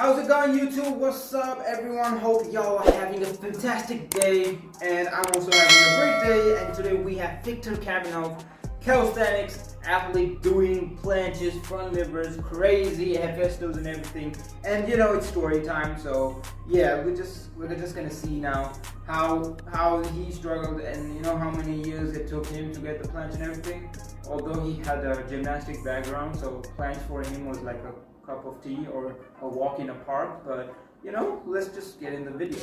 How's it going, YouTube? What's up, everyone? Hope y'all are having a fantastic day, and I'm also having a great day. And today we have Viktor Kamenov, calisthenics athlete, doing planches, front livers, crazy Hephaestos and everything. And you know, it's story time, so yeah, we're just gonna see now how he struggled, and you know how many years it took him to get the planche and everything. Although he had a gymnastic background, so planche for him was like a cup of tea or a walk in a park, but you know, let's just get in the video.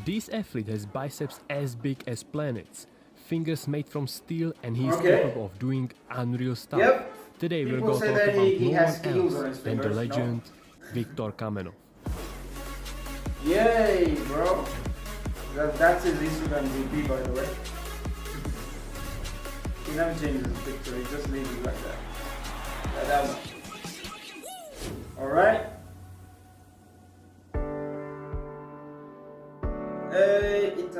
This athlete has biceps as big as planets, fingers made from steel, and he's capable of doing unreal stuff. Yep. Today we're People going to say talk that about he no has one skills on else his than the fingers. legend Viktor Kamenov. Yay, bro. That's his Instagram DP, by the way. He never changes his picture, he just leaves it like that. Yeah, that one. Alright.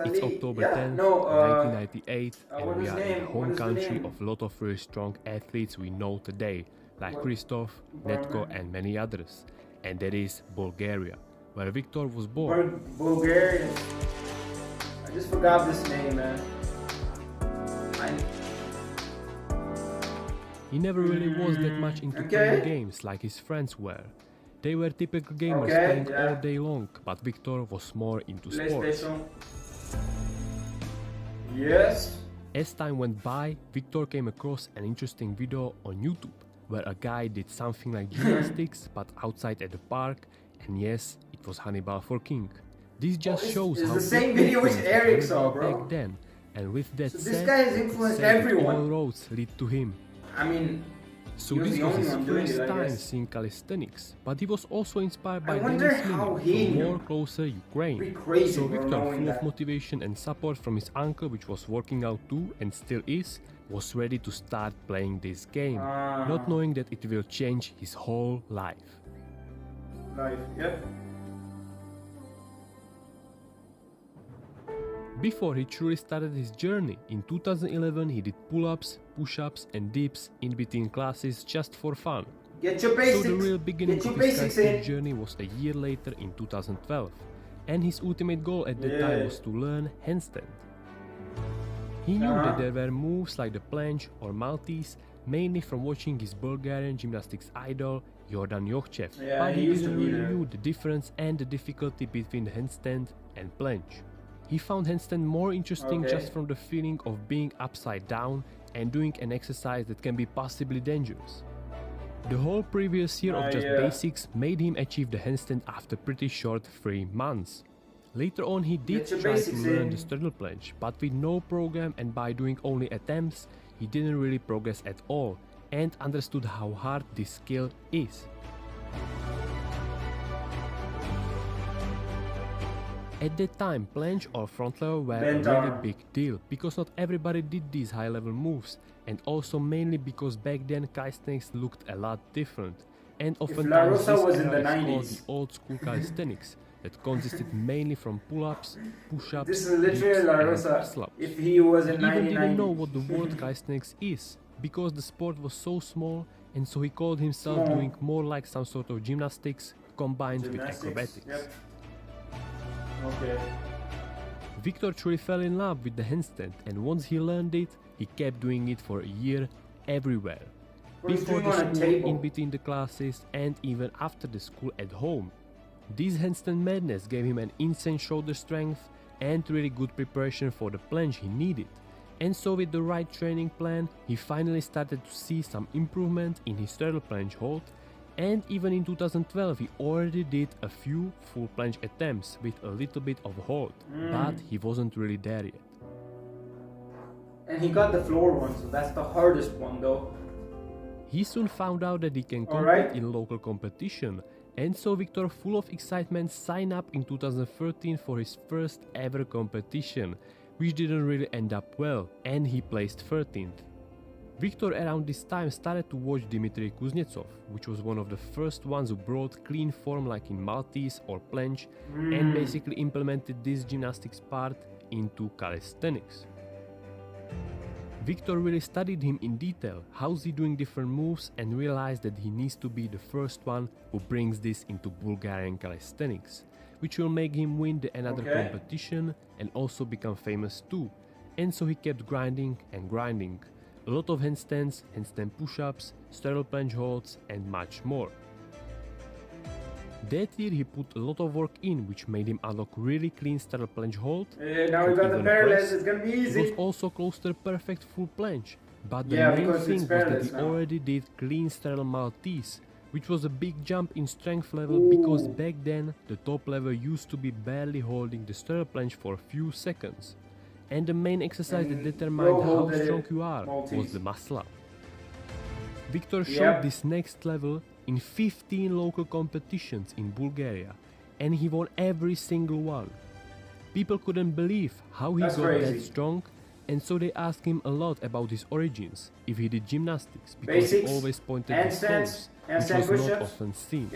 It's October 10th, 1998, and we are in the home country of a lot of really strong athletes we know today, like Christoph, W.E.L.C.O.M.E and many others, and that is Bulgaria, where Viktor was born. Bulgarian. I just forgot this name, man. He never really was that much into playing games like his friends were. They were typical gamers playing all day long, but Viktor was more into sports. Yes. As time went by, Viktor came across an interesting video on YouTube where a guy did something like gymnastics but outside at the park, and yes, it was Hannibal for King. This just shows how the same video which Eric saw, bro. Back then, and with that so said, this guy has influenced everyone. All roads lead to him. I mean, so this was his first time seeing calisthenics, but he was also inspired by Dennis from more closer Ukraine. So Viktor, full of motivation and support from his uncle, which was working out too and still is, was ready to start playing this game, not knowing that it will change his whole life. Before he truly started his journey, in 2011 he did pull-ups, push-ups and dips in between classes just for fun. Get your basics. So the real beginning of his calisthenics journey was a year later in 2012, and his ultimate goal at that time was to learn handstand. He knew that there were moves like the planche or Maltese, mainly from watching his Bulgarian gymnastics idol Jordan Jochchev, but he didn't really know the difference and the difficulty between the handstand and planche. He found handstand more interesting just from the feeling of being upside down and doing an exercise that can be possibly dangerous. The whole previous year of just basics made him achieve the handstand after pretty short 3 months. Later on he did try to learn the straddle planche, but with no program and by doing only attempts, he didn't really progress at all and understood how hard this skill is. At that time, planche or front lever were a really big deal, because not everybody did these high level moves, and also mainly because back then calisthenics looked a lot different, and oftentimes this era is called the old school calisthenics, that consisted mainly from pull-ups, push-ups, dips and muscle-ups. He even didn't know what the word calisthenics is, because the sport was so small, and so he called himself doing more like some sort of gymnastics combined with acrobatics. Viktor truly fell in love with the handstand, and once he learned it, he kept doing it for a year everywhere. Before the school, in between the classes, and even after the school at home. This handstand madness gave him an insane shoulder strength and really good preparation for the planche he needed. And so with the right training plan, he finally started to see some improvement in his straddle planche hold, and even in 2012 he already did a few full planche attempts with a little bit of hold, but he wasn't really there yet. And he got the floor one, so that's the hardest one though. He soon found out that he can compete in local competition, and so Viktor, full of excitement, signed up in 2013 for his first ever competition, which didn't really end up well, and he placed 13th. Viktor around this time started to watch Dmitry Kuznetsov, which was one of the first ones who brought clean form like in Maltese or planche, and basically implemented this gymnastics part into calisthenics. Viktor really studied him in detail, how's he doing different moves, and realized that he needs to be the first one who brings this into Bulgarian calisthenics, which will make him win another competition and also become famous too. And so he kept grinding and grinding. A lot of handstands, handstand push-ups, straddle planche holds and much more. That year he put a lot of work in, which made him unlock really clean straddle planche hold. Now we got the parallels, it's gonna be easy. He was also close to the perfect full planche. But the main thing was that he already did clean straddle Maltese, which was a big jump in strength level because back then the top level used to be barely holding the straddle planche for a few seconds. And the main exercise that determined how strong you are was the muscle up. Viktor showed this next level in 15 local competitions in Bulgaria, and he won every single one. People couldn't believe how he got that strong, and so they asked him a lot about his origins, if he did gymnastics, because he always pointed his toes, which was not often seen.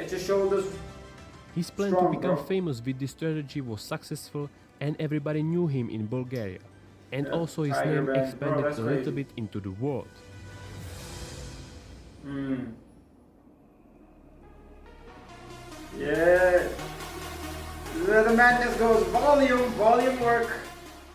His plan to become famous with this strategy was successful, and everybody knew him in Bulgaria, and also his name expanded a little bit into the world. Yeah, where the madness goes, volume work.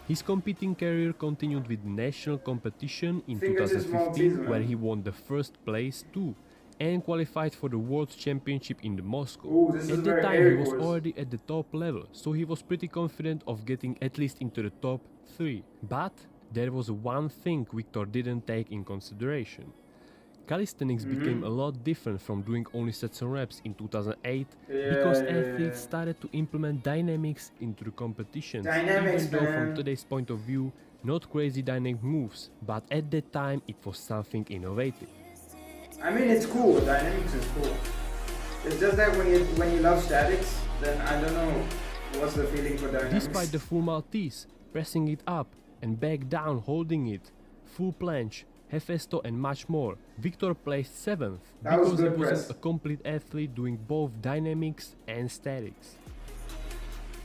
His competing career continued with national competition in 2015, where he won the first place too, and qualified for the World Championship in Moscow. At the time he was already at the top level, so he was pretty confident of getting at least into the top 3. But there was one thing Viktor didn't take in consideration. Calisthenics became a lot different from doing only sets and reps in 2008 because athletes started to implement dynamics into the competitions, even though from today's point of view, not crazy dynamic moves, but at that time it was something innovative. I mean, it's cool, dynamics is cool. It's just that when you love statics, then I don't know what's the feeling for dynamics. Despite the full Maltese, pressing it up and back down holding it, full planche, Hefesto and much more, Viktor placed 7th because he wasn't a complete athlete doing both dynamics and statics.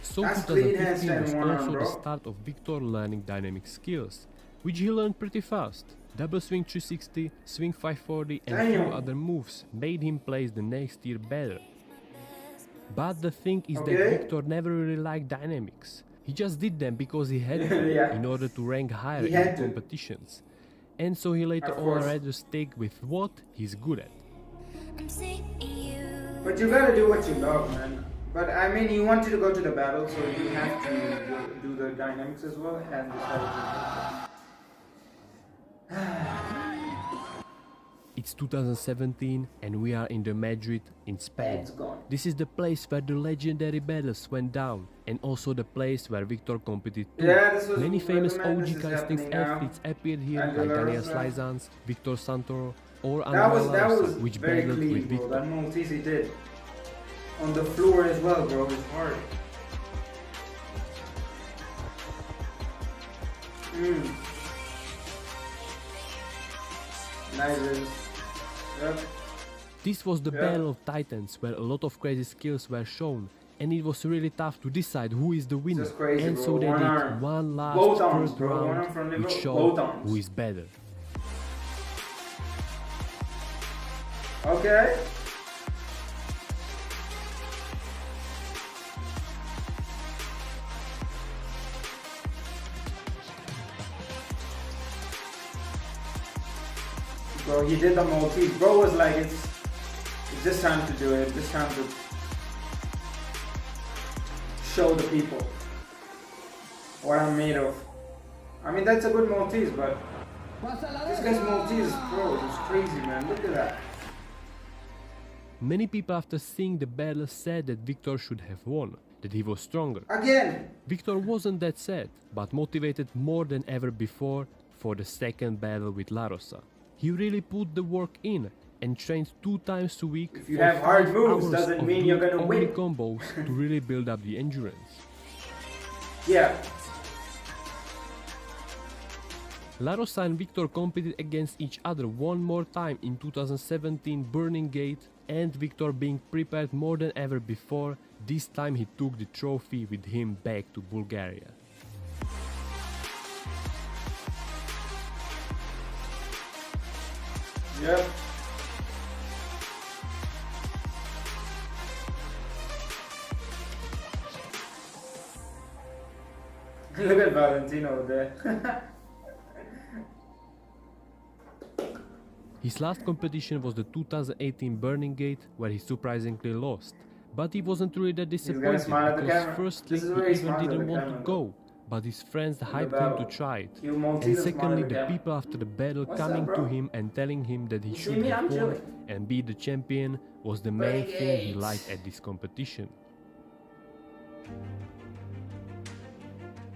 So 2015 was also the start of Viktor learning dynamic skills, which he learned pretty fast. Double swing 360, swing 540 and a few other moves made him place the next year better. But the thing is that Viktor never really liked dynamics. He just did them because he had to in order to rank higher in the competitions. And so he later on rather stick with what he's good at. But you gotta do what you love, man. But I mean, you wanted to go to the battle, so you have to do the dynamics as well and the strategy. It's 2017 and we are in the Madrid in Spain. This is the place where the legendary battles went down and also the place where Viktor competed too. Many famous OG calisthenics athletes appeared here like Daniel Slizans, Viktor Santoro or Andrea Larsa, which battled with Viktor. That Maltese he did. On the floor as well, bro, it's hard. Nice. Yep. This was the Battle of Titans, where a lot of crazy skills were shown, and it was really tough to decide who is the winner. And so they did one last first round, which showed who is better. Okay. Bro, he did the Maltese. Bro was like, it's just time to do it. It's time to show the people what I'm made of. I mean, that's a good Maltese, but this guy's Maltese, bro, it's crazy, man. Look at that. Many people after seeing the battle said that Viktor should have won, that he was stronger. Again! Viktor wasn't that sad, but motivated more than ever before for the second battle with Larosa. He really put the work in and trained 2 times a week. If you have hard moves, doesn't mean you're gonna win. Combos to really build up the endurance. Yeah. Larosa and Viktor competed against each other one more time in 2017 Burning Gate, and Viktor being prepared more than ever before, this time he took the trophy with him back to Bulgaria. Yep. Look at Valentino there. His last competition was the 2018 Burning Gate, where he surprisingly lost. But he wasn't really that disappointed because firstly he even didn't want to go, but his friends hyped him to try it. And secondly, the people after the battle coming to him and telling him that he should have won and be the champion was the main thing he liked at this competition.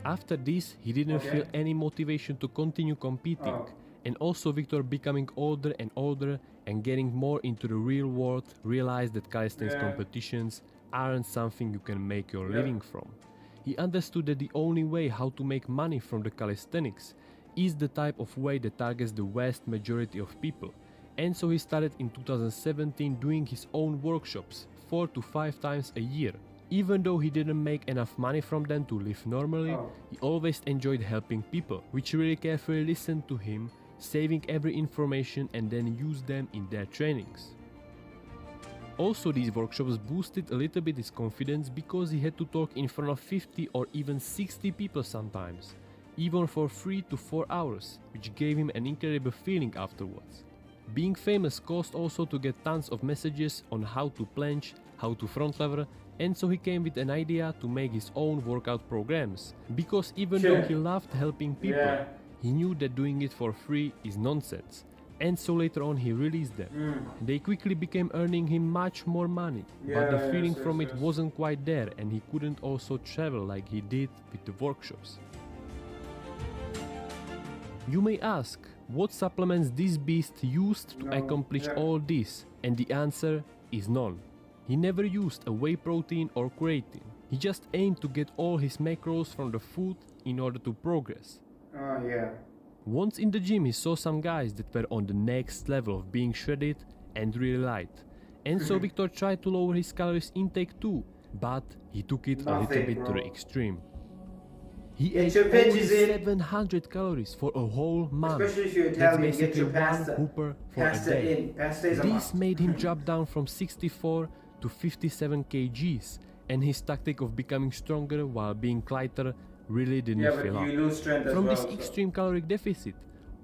After this, he didn't feel any motivation to continue competing. And also Viktor, becoming older and older and getting more into the real world, realized that calisthenics competitions aren't something you can make your living from. He understood that the only way how to make money from the calisthenics is the type of way that targets the vast majority of people. And so he started in 2017 doing his own workshops 4 to 5 times a year. Even though he didn't make enough money from them to live normally, he always enjoyed helping people, which really carefully listened to him, saving every information and then use them in their trainings. Also, these workshops boosted a little bit his confidence because he had to talk in front of 50 or even 60 people sometimes, even for 3 to 4 hours, which gave him an incredible feeling afterwards. Being famous caused also to get tons of messages on how to planche, how to front lever, and so he came with an idea to make his own workout programs, because even though he loved helping people, he knew that doing it for free is nonsense, and so later on he released them. They quickly became earning him much more money, but the feeling from it wasn't quite there and he couldn't also travel like he did with the workshops. You may ask, what supplements this beast used to accomplish all this, and the answer is none. He never used a whey protein or creatine. He just aimed to get all his macros from the food in order to progress. Once in the gym he saw some guys that were on the next level of being shredded and really light. And so Viktor tried to lower his calories intake too, but he took it a little bit to the extreme. He ate only 700 calories for a whole month. That's basically one hooper for a day. This made him drop down from 64 to 57 kgs, and his tactic of becoming stronger while being lighter really didn't fill up. From this extreme caloric deficit,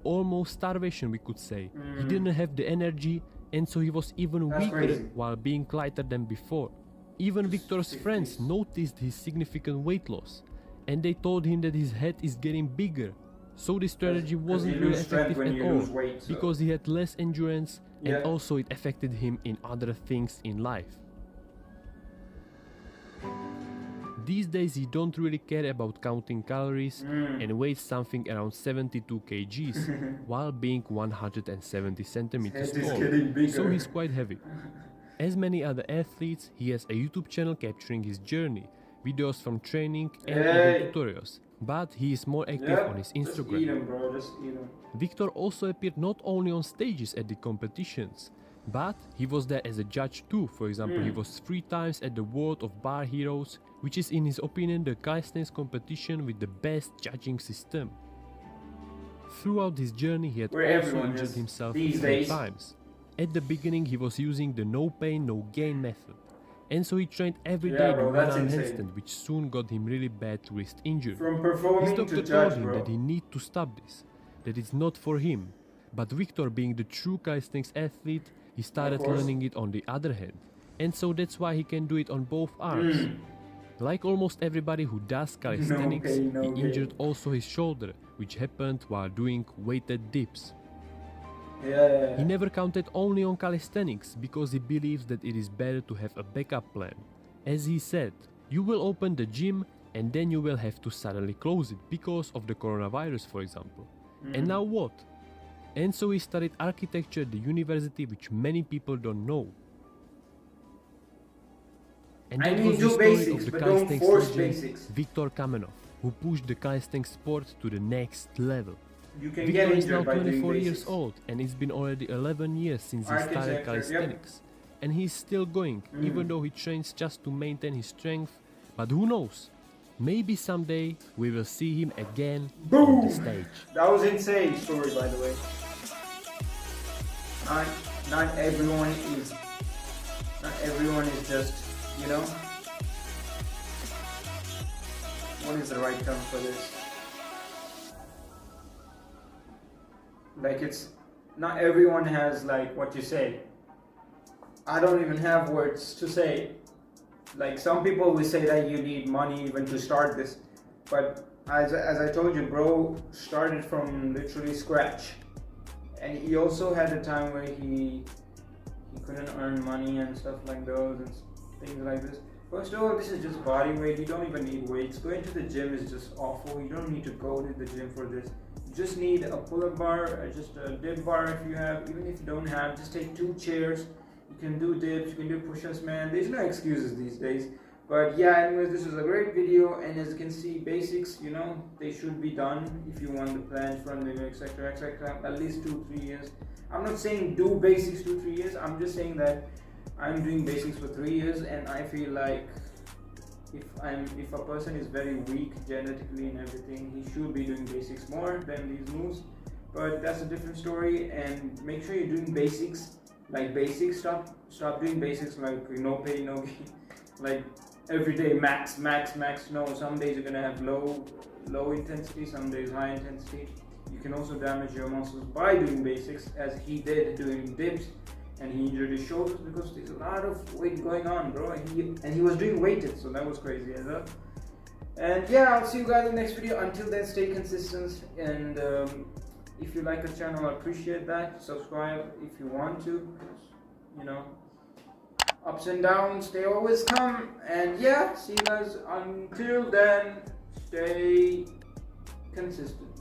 almost starvation we could say, he didn't have the energy, and so he was even weaker while being lighter than before. Even Viktor's friends noticed his significant weight loss, and they told him that his head is getting bigger. So this strategy wasn't really effective at all, because he had less endurance, and also it affected him in other things in life. These days he don't really care about counting calories and weighs something around 72 kgs while being 170 centimeters tall, so he's quite heavy. As many other athletes, he has a YouTube channel capturing his journey, videos from training and even tutorials, but he is more active on his Instagram. Viktor also appeared not only on stages at the competitions, but he was there as a judge too. For example, he was 3 times at the World of Bar Heroes, which is in his opinion the calisthenics competition with the best judging system. Throughout his journey he had also injured himself a few times. At the beginning he was using the no pain no gain method, and so he trained every day the one-arm handstand, which soon got him really bad wrist injury. His doctor told him that he need to stop this, that it's not for him. But Viktor, being the true calisthenics athlete, he started learning it on the other hand, and so that's why he can do it on both arms. Like almost everybody who does calisthenics, he injured also his shoulder, which happened while doing weighted dips. He never counted only on calisthenics because he believes that it is better to have a backup plan. As he said, you will open the gym and then you will have to suddenly close it because of the coronavirus, for example. And now what? And so he studied architecture at the university, which many people don't know. And that was the story of the calisthenics legend Viktor Kamenov, who pushed the calisthenics sport to the next level. Viktor is now 24 years old, and it's been already 11 years since he started calisthenics. And he's still going, even though he trains just to maintain his strength. But who knows? Maybe someday we will see him again on the stage. That was insane story, by the way. not not everyone is just, you know, what is the right term for this? Like, it's not everyone has, like, what you say. I don't even have words to say. Like, some people will say that you need money even to start this, but as I told you, bro started from literally scratch, and he also had a time where he couldn't earn money and stuff like those and things like this. First of all, this is just body weight. You don't even need weights. Going to the gym is just awful. You don't need to go to the gym for this. You just need a pull-up bar, or just a dip bar if you have. Even if you don't have, just take 2 chairs. You can do dips, you can do push-ups, man. There's no excuses these days. But yeah, anyways, this is a great video, and as you can see, basics, you know, they should be done if you want the planche, front leg, etc, etc, at least 2-3 years. I'm not saying do basics 2-3 years. I'm just saying that I'm doing basics for 3 years, and I feel like if a person is very weak genetically and everything, he should be doing basics more than these moves. But that's a different story. And make sure you're doing basics, like basics. Stop doing basics like no pain, no gain, like every day max. No, some days you're gonna have low intensity, some days high intensity. You can also damage your muscles by doing basics, as he did doing dips, and he injured his shoulders because there's a lot of weight going on, bro. And he was doing weighted, so that was crazy as well. And yeah, I'll see you guys in the next video. Until then, stay consistent, and if you like the channel, I appreciate that. Subscribe if you want to. You know, ups and downs, they always come. And yeah, see you guys. Until then, stay consistent.